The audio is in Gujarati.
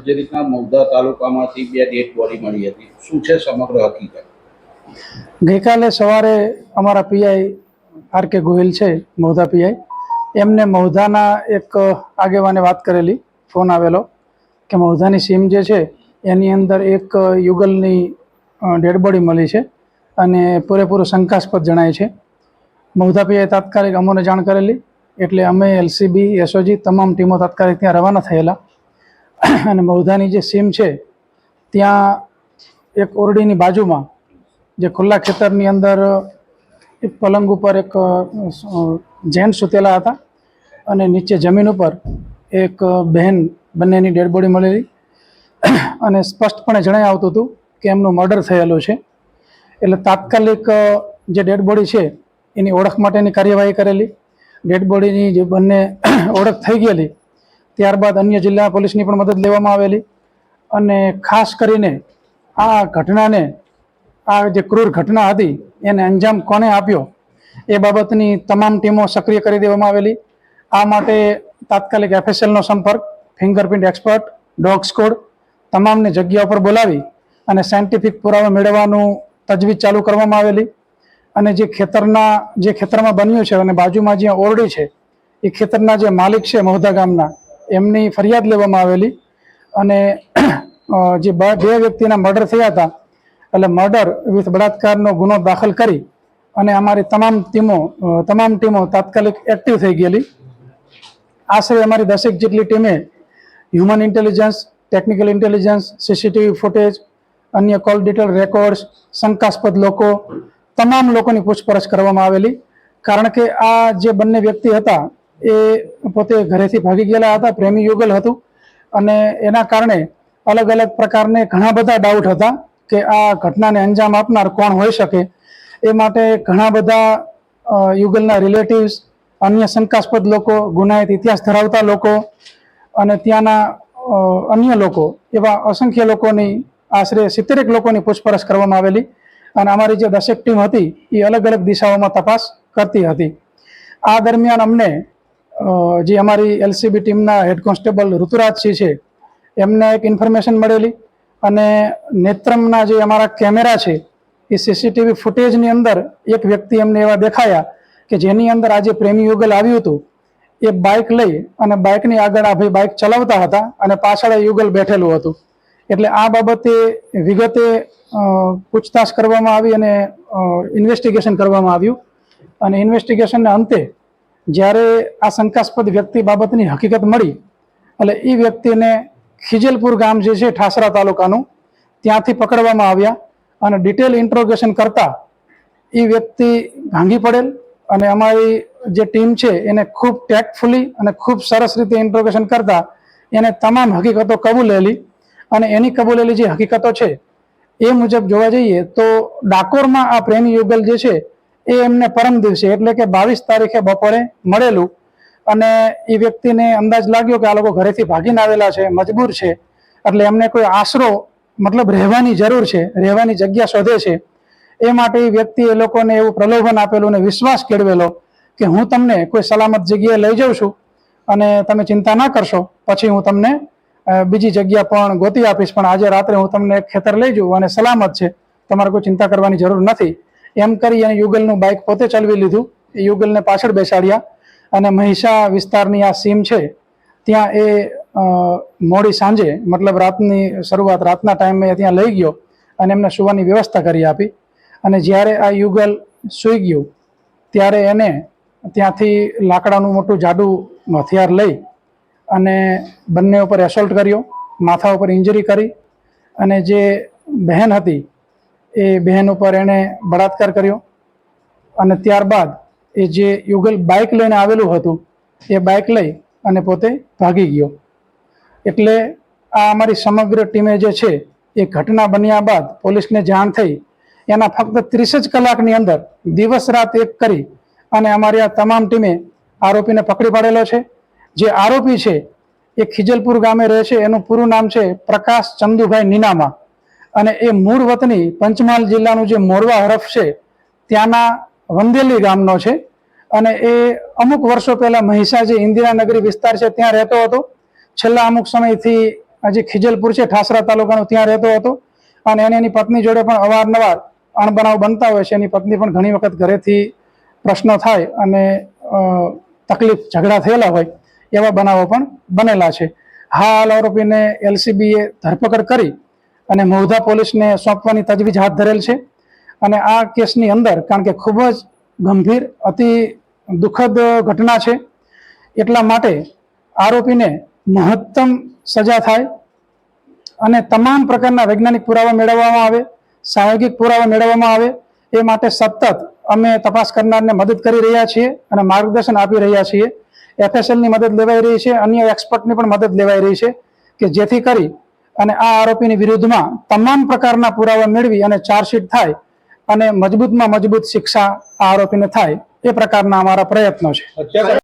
જે રીતના મૌધા તાલુકામાંથી 2 ડેડ બોડી મળી હતી, શું છે સમગ્ર હકીકત? ગઈકાલે સવારે અમારા પીઆઈ આર.કે. ગોહિલ છે, મૌધા પીઆઈ, એમને મૌધાના એક આગેવાને વાત કરેલી, ફોન આવેલો કે મૌધાની સીમ જે છે એની અંદર એક યુગલની ડેડ બોડી મળી છે અને પૂરેપૂરું શંકાસ્પદ જણાય છે. મૌધા પીઆઈ તાત્કાલિક અમોને જાણ કરેલી, એટલે અમે એલસીબી, એસઓજી તમામ ટીમો તાત્કાલિક ત્યાં રવાના થયેલા અને મૌધાની જે સીમ છે ત્યાં એક ઓરડીની બાજુમાં જે ખુલ્લા ખેતરની અંદર એક પલંગ ઉપર એક જેન્ટ સૂતેલા હતા અને નીચે જમીન ઉપર એક બહેન, બંનેની ડેડ બોડી મળેલી અને સ્પષ્ટપણે જણાઈ આવતું હતું કે એમનું મર્ડર થયેલું છે. એટલે તાત્કાલિક જે ડેડ બોડી છે એની ઓળખ માટેની કાર્યવાહી કરેલી. ડેડ બોડીની જે બંને ઓળખ થઈ ગયેલી, ત્યારબાદ અન્ય જિલ્લા પોલીસની પણ મદદ લેવામાં આવેલી અને ખાસ કરીને આ ઘટનાને, આ જે ક્રૂર ઘટના હતી એને અંજામ કોને આપ્યો એ બાબતની તમામ ટીમો સક્રિય કરી દેવામાં આવેલી. આ માટે તાત્કાલિક એફએસએલનો સંપર્ક, ફિંગરપ્રિન્ટ એક્સપર્ટ, ડોગ સ્કોડ તમામને જગ્યા ઉપર બોલાવી અને સાયન્ટિફિક પુરાવા મેળવવાનું તજવીજ ચાલુ કરવામાં આવેલી. અને જે ખેતરમાં બન્યું છે અને બાજુમાં જ્યાં ઓરડી છે એ ખેતરના જે માલિક છે મૌધા ગામના, એમની ફરિયાદ લેવામાં આવેલી અને જે બે વ્યક્તિના મર્ડર થયા હતા એટલે મર્ડર વિથ બળાત્કારનો ગુનો દાખલ કરી અને અમારી તમામ ટીમો તાત્કાલિક એક્ટિવ થઈ ગયેલી. આશરે અમારી 10 જેટલી ટીમે human intelligence, technical intelligence, CCTV footage, અન્ય કોલ ડિટેલ રેકોર્ડ્સ, શંકાસ્પદ લોકો, તમામ લોકોની પૂછપરછ કરવામાં આવેલી. કારણ કે આ જે બંને વ્યક્તિ હતા એ પોતે ઘરેથી ભાગી ગયેલા હતા, પ્રેમી યુગલ હતું અને એના કારણે અલગ અલગ પ્રકારને ઘણા બધા ડાઉટ હતા કે આ ઘટનાને અંજામ આપનાર કોણ હોઈ શકે. એ માટે ઘણા બધા યુગલના રિલેટિવ્સ, અન્ય શંકાસ્પદ લોકો, ગુનાહિત ઇતિહાસ ધરાવતા લોકો અને ત્યાંના અન્ય લોકો, એવા અસંખ્ય લોકોની, આશરે 70 લોકોની પૂછપરછ કરવામાં આવેલી અને અમારી જે 10 ટીમ હતી એ અલગ અલગ દિશાઓમાં તપાસ કરતી હતી. આ દરમિયાન અમને જે અમારી એલસીબી ટીમના હેડ કોન્સ્ટેબલ ઋતુરાજસિંહ છે એમને એક ઇન્ફોર્મેશન મળેલી અને નેત્રમના જે અમારા કેમેરા છે એ સીસીટીવી ફૂટેજની અંદર એક વ્યક્તિ એમને એવા દેખાયા કે જેની અંદર આજે પ્રેમી યુગલ આવ્યું હતું. એ બાઇક લઈ અને બાઇકની આગળ આ ભાઈ બાઇક ચલાવતા હતા અને પાછળ યુગલ બેઠેલું હતું. એટલે આ બાબતે વિગતે પૂછતાછ કરવામાં આવી અને ઇન્વેસ્ટિગેશન કરવામાં આવ્યું અને ઇન્વેસ્ટિગેશનના અંતે જ્યારે આ શંકાસ્પદ વ્યક્તિ બાબતની હકીકત મળી એટલે એ વ્યક્તિને ખીજલપુર ગામ જે છે ઠાસરા તાલુકાનું, ત્યાંથી પકડવામાં આવ્યા અને ડિટેલ ઇન્ટ્રોગેશન કરતા એ વ્યક્તિ ભાંગી પડેલ અને અમારી જે ટીમ છે એને ખૂબ ટેક્ટફુલી અને ખૂબ સરસ રીતે ઇન્ટ્રોગેશન કરતા એને તમામ હકીકતો કબૂલેલી અને એની કબૂલેલી જે હકીકતો છે એ મુજબ જોવા જઈએ તો ડાકોરમાં આ પ્રેમી યુગલ જે છે એ એમને પરમ દિવસે એટલે કે 22 તારીખે બપોરે મળેલું અને એ વ્યક્તિને અંદાજ લાગ્યો કે આ લોકો ઘરેથી ભાગીને આવેલા છે, મજબૂર છે, એટલે એમને કોઈ આશરો, મતલબ રહેવાની જરૂર છે, રહેવાની જગ્યા શોધે છે. એ માટે એ વ્યક્તિ એ લોકોને એવું પ્રલોભન આપેલું અને વિશ્વાસ કેળવેલો કે હું તમને કોઈ સલામત જગ્યાએ લઈ જાઉં છું અને તમે ચિંતા ના કરશો, પછી હું તમને બીજી જગ્યા પણ ગોતી આપીશ, પણ આજે રાત્રે હું તમને એક ખેતર લઈ જાઉં અને સલામત છે, તમારે કોઈ ચિંતા કરવાની જરૂર નથી. એમ કરી અને યુગલનું બાઇક પોતે ચલાવી લીધું. એ યુગલને પાછળ બેસાડ્યા અને મહિષા વિસ્તારની આ સીમ છે ત્યાં એ મોડી સાંજે, મતલબ રાતની શરૂઆત, રાતના ટાઈમે ત્યાં લઈ ગયો અને એમને સુવાની વ્યવસ્થા કરી આપી. અને જ્યારે આ યુગલ સૂઈ ગયું ત્યારે એને ત્યાંથી લાકડાનું મોટું જાડું હથિયાર લઈ અને બંને ઉપર એસોલ્ટ કર્યો, માથા ઉપર ઇન્જરી કરી અને જે બહેન હતી એ બહેન ઉપર એણે બળાત્કાર કર્યો અને ત્યારબાદ એ જે યુગલ બાઇક લઈને આવેલું હતું એ બાઇક લઈ અને પોતે ભાગી ગયો. એટલે આ અમારી સમગ્ર ટીમે જે છે એ ઘટના બન્યા બાદ પોલીસને જાણ થઈ એના ફક્ત 30 જ કલાકની અંદર દિવસ રાત એક કરી અને અમારી આ તમામ ટીમે આરોપીને પકડી પાડેલો છે. જે આરોપી છે એ ખીજલપુર ગામે રહે છે, એનું પૂરું નામ છે પ્રકાશ ચંદુભાઈ નીનામા અને એ મૂળ વતની પંચમહાલ જિલ્લાનું જે મોરવા હરફ છે ત્યાંના વંદેલી ગામનો છે અને એ અમુક વર્ષો પહેલા મહિષા જે ઇન્દિરાનગરી વિસ્તાર છે ત્યાં રહેતો હતો. છેલ્લા અમુક સમયથી હજી ખીજલપુર છે ઠાસરા તાલુકાનો, ત્યાં રહેતો હતો અને એની પત્ની જોડે પણ અવારનવાર અણબનાવ બનતા હોય છે. એની પત્ની પણ ઘણી વખત ઘરેથી પ્રશ્નો થાય અને તકલીફ ઝઘડા થયેલા હોય એવા બનાવો પણ બનેલા છે. હાલ આરોપીને એલસીબીએ ધરપકડ કરી અને મહુધા પોલીસને સોંપવાની તજવીજ હાથ ધરેલ છે. અને આ કેસની અંદર કારણ કે ખૂબ જ ગંભીર અતિ દુઃખદ ઘટના છે એટલા માટે આરોપીને મહત્તમ સજા થાય અને તમામ પ્રકારના વૈજ્ઞાનિક પુરાવા મેળવવામાં આવે, સાયોગિક પુરાવા મેળવવામાં આવે એ માટે સતત અમે તપાસ કરનારને મદદ કરી રહ્યા છીએ અને માર્ગદર્શન આપી રહ્યા છીએ. એફએસએલની મદદ લેવાઈ રહી છે, અન્ય એક્સપર્ટની પણ મદદ લેવાઈ રહી છે કે જેથી કરી અને આ આરોપીની વિરુદ્ધમાં તમામ પ્રકારના પુરાવા મેળવી અને ચાર્જશીટ થાય અને મજબૂતમાં મજબૂત શિક્ષા આ આરોપીને થાય એ પ્રકારના અમારા પ્રયત્નો છે.